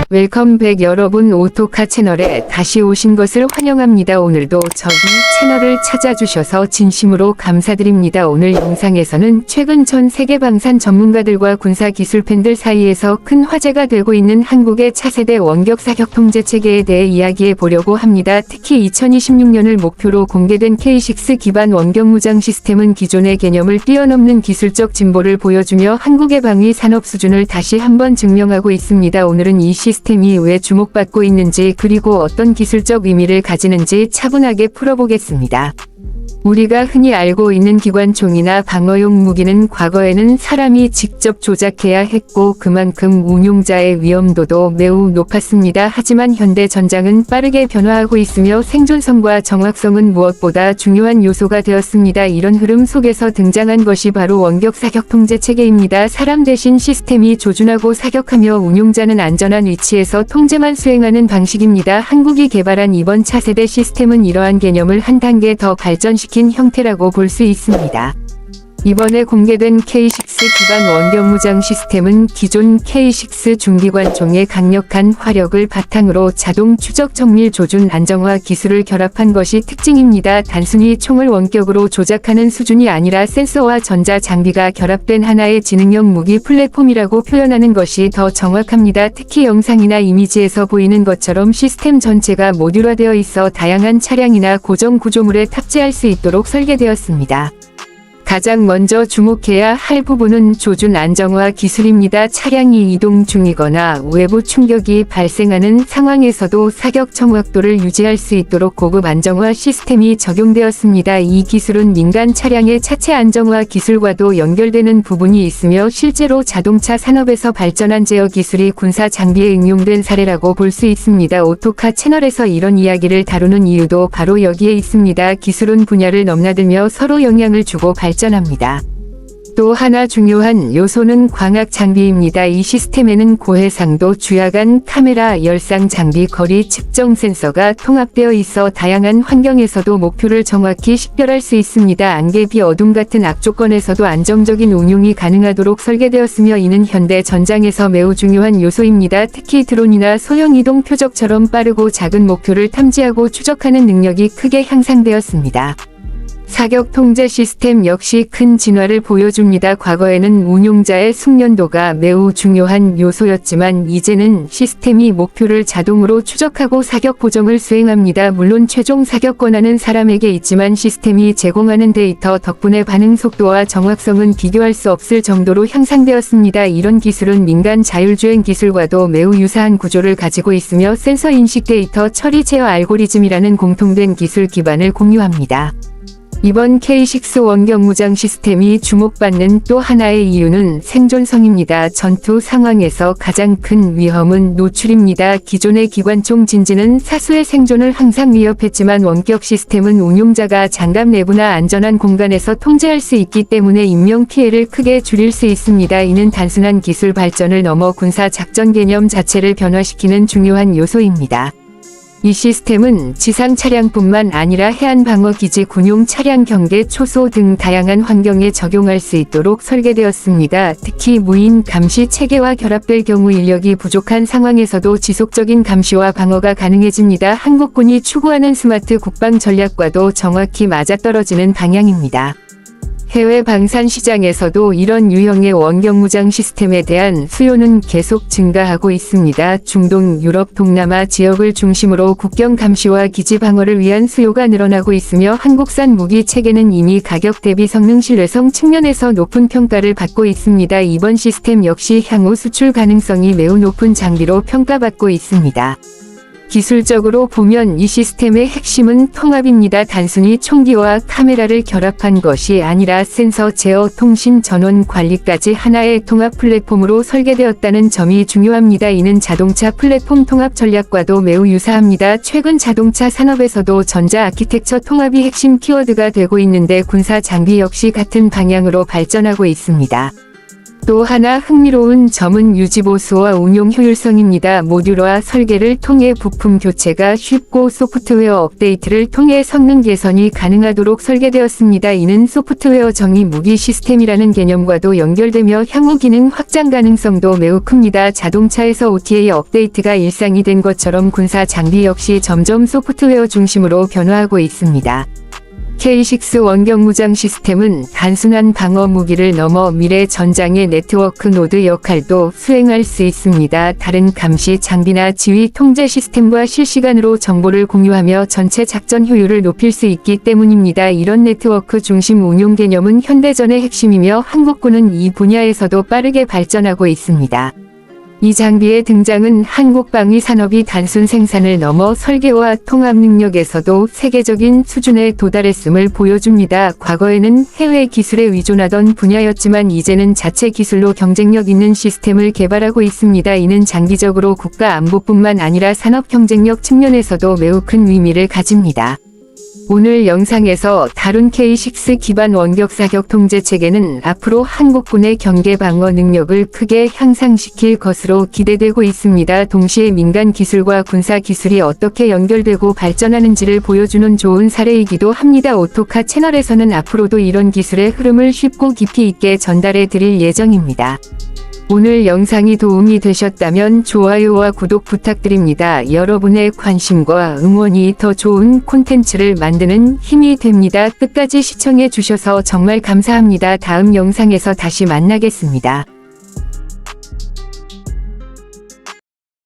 웰컴백 여러분, 오토카 채널에 다시 오신 것을 환영합니다. 오늘도 저희 채널을 찾아주셔서 진심으로 감사드립니다. 오늘 영상에서는 최근 전 세계 방산 전문가들과 군사 기술 팬들 사이에서 큰 화제가 되고 있는 한국의 차세대 원격 사격 통제 체계에 대해 이야기해 보려고 합니다. 특히 2026년을 목표로 공개된 K6 기반 원격 무장 시스템은 기존의 개념을 뛰어넘는 기술적 진보를 보여주며 한국의 방위 산업 수준을 다시 한번 증명하고 있습니다. 오늘은 이 시스템이 왜 주목받고 있는지, 그리고 어떤 기술적 의미를 가지는지 차분하게 풀어보겠습니다. 우리가 흔히 알고 있는 기관총이나 방어용 무기는 과거에는 사람이 직접 조작해야 했고 그만큼 운용자의 위험도도 매우 높았습니다. 하지만 현대 전장은 빠르게 변화하고 있으며 생존성과 정확성은 무엇보다 중요한 요소가 되었습니다. 이런 흐름 속에서 등장한 것이 바로 원격 사격 통제 체계입니다. 사람 대신 시스템이 조준하고 사격하며 운용자는 안전한 위치에서 통제만 수행하는 방식입니다. 한국이 개발한 이번 차세대 시스템은 이러한 개념을 한 단계 더 발전시킨 형태라고 볼 수 있습니다. 이번에 공개된 K6 기반 원격 무장 시스템은 기존 K6 중기관총의 강력한 화력을 바탕으로 자동 추적 정밀 조준 안정화 기술을 결합한 것이 특징입니다. 단순히 총을 원격으로 조작하는 수준이 아니라 센서와 전자 장비가 결합된 하나의 지능형 무기 플랫폼이라고 표현하는 것이 더 정확합니다. 특히 영상이나 이미지에서 보이는 것처럼 시스템 전체가 모듈화되어 있어 다양한 차량이나 고정 구조물에 탑재할 수 있도록 설계되었습니다. 가장 먼저 주목해야 할 부분은 조준 안정화 기술입니다. 차량이 이동 중이거나 외부 충격이 발생하는 상황에서도 사격 정확도를 유지할 수 있도록 고급 안정화 시스템이 적용되었습니다. 이 기술은 민간 차량의 차체 안정화 기술과도 연결되는 부분이 있으며 실제로 자동차 산업에서 발전한 제어 기술이 군사 장비에 응용된 사례라고 볼 수 있습니다. 오토카 채널에서 이런 이야기를 다루는 이유도 바로 여기에 있습니다. 기술은 분야를 넘나들며 서로 영향을 주고 발전합니다. 또 하나 중요한 요소는 광학 장비입니다. 이 시스템에는 고해상도 주야간 카메라, 열상 장비, 거리 측정 센서가 통합되어 있어 다양한 환경에서도 목표를 정확히 식별할 수 있습니다. 안개, 비, 어둠 같은 악조건에서도 안정적인 운용이 가능하도록 설계되었으며 이는 현대 전장에서 매우 중요한 요소입니다. 특히 드론이나 소형 이동 표적처럼 빠르고 작은 목표를 탐지하고 추적하는 능력이 크게 향상되었습니다. 사격 통제 시스템 역시 큰 진화를 보여줍니다. 과거에는 운용자의 숙련도가 매우 중요한 요소였지만 이제는 시스템이 목표를 자동으로 추적하고 사격 보정을 수행합니다. 물론 최종 사격 권한은 사람에게 있지만 시스템이 제공하는 데이터 덕분에 반응 속도와 정확성은 비교할 수 없을 정도로 향상되었습니다. 이런 기술은 민간 자율주행 기술과도 매우 유사한 구조를 가지고 있으며 센서 인식 데이터 처리 제어 알고리즘이라는 공통된 기술 기반을 공유합니다. 이번 K6 원격 무장 시스템이 주목받는 또 하나의 이유는 생존성입니다. 전투 상황에서 가장 큰 위험은 노출입니다. 기존의 기관총 진지는 사수의 생존을 항상 위협했지만 원격 시스템은 운용자가 장갑 내부나 안전한 공간에서 통제할 수 있기 때문에 인명 피해를 크게 줄일 수 있습니다. 이는 단순한 기술 발전을 넘어 군사 작전 개념 자체를 변화시키는 중요한 요소입니다. 이 시스템은 지상 차량뿐만 아니라 해안 방어 기지, 군용 차량, 경계, 초소 등 다양한 환경에 적용할 수 있도록 설계되었습니다. 특히 무인 감시 체계와 결합될 경우 인력이 부족한 상황에서도 지속적인 감시와 방어가 가능해집니다. 한국군이 추구하는 스마트 국방 전략과도 정확히 맞아떨어지는 방향입니다. 해외 방산 시장에서도 이런 유형의 원격 무장 시스템에 대한 수요는 계속 증가하고 있습니다. 중동, 유럽, 동남아 지역을 중심으로 국경 감시와 기지 방어를 위한 수요가 늘어나고 있으며 한국산 무기 체계는 이미 가격 대비 성능 신뢰성 측면에서 높은 평가를 받고 있습니다. 이번 시스템 역시 향후 수출 가능성이 매우 높은 장비로 평가받고 있습니다. 기술적으로 보면 이 시스템의 핵심은 통합입니다. 단순히 총기와 카메라를 결합한 것이 아니라 센서, 제어, 통신, 전원 관리까지 하나의 통합 플랫폼으로 설계되었다는 점이 중요합니다. 이는 자동차 플랫폼 통합 전략과도 매우 유사합니다. 최근 자동차 산업에서도 전자 아키텍처 통합이 핵심 키워드가 되고 있는데 군사 장비 역시 같은 방향으로 발전하고 있습니다. 또 하나 흥미로운 점은 유지보수와 운용 효율성입니다. 모듈화 설계를 통해 부품 교체가 쉽고 소프트웨어 업데이트를 통해 성능 개선이 가능하도록 설계되었습니다. 이는 소프트웨어 정의 무기 시스템이라는 개념과도 연결되며 향후 기능 확장 가능성도 매우 큽니다. 자동차에서 OTA 업데이트가 일상이 된 것처럼 군사 장비 역시 점점 소프트웨어 중심으로 변화하고 있습니다. K6 원격 무장 시스템은 단순한 방어 무기를 넘어 미래 전장의 네트워크 노드 역할도 수행할 수 있습니다. 다른 감시 장비나 지휘 통제 시스템과 실시간으로 정보를 공유하며 전체 작전 효율을 높일 수 있기 때문입니다. 이런 네트워크 중심 운용 개념은 현대전의 핵심이며 한국군은 이 분야에서도 빠르게 발전하고 있습니다. 이 장비의 등장은 한국 방위 산업이 단순 생산을 넘어 설계와 통합 능력에서도 세계적인 수준에 도달했음을 보여줍니다. 과거에는 해외 기술에 의존하던 분야였지만 이제는 자체 기술로 경쟁력 있는 시스템을 개발하고 있습니다. 이는 장기적으로 국가 안보뿐만 아니라 산업 경쟁력 측면에서도 매우 큰 의미를 가집니다. 오늘 영상에서 다룬 K6 기반 원격 사격 통제 체계는 앞으로 한국군의 경계 방어 능력을 크게 향상시킬 것으로 기대되고 있습니다. 동시에 민간 기술과 군사 기술이 어떻게 연결되고 발전하는지를 보여주는 좋은 사례이기도 합니다. 오토카 채널에서는 앞으로도 이런 기술의 흐름을 쉽고 깊이 있게 전달해 드릴 예정입니다. 오늘 영상이 도움이 되셨다면 좋아요와 구독 부탁드립니다. 여러분의 관심과 응원이 더 좋은 콘텐츠를 만드는 힘이 됩니다. 끝까지 시청해 주셔서 정말 감사합니다. 다음 영상에서 다시 만나겠습니다.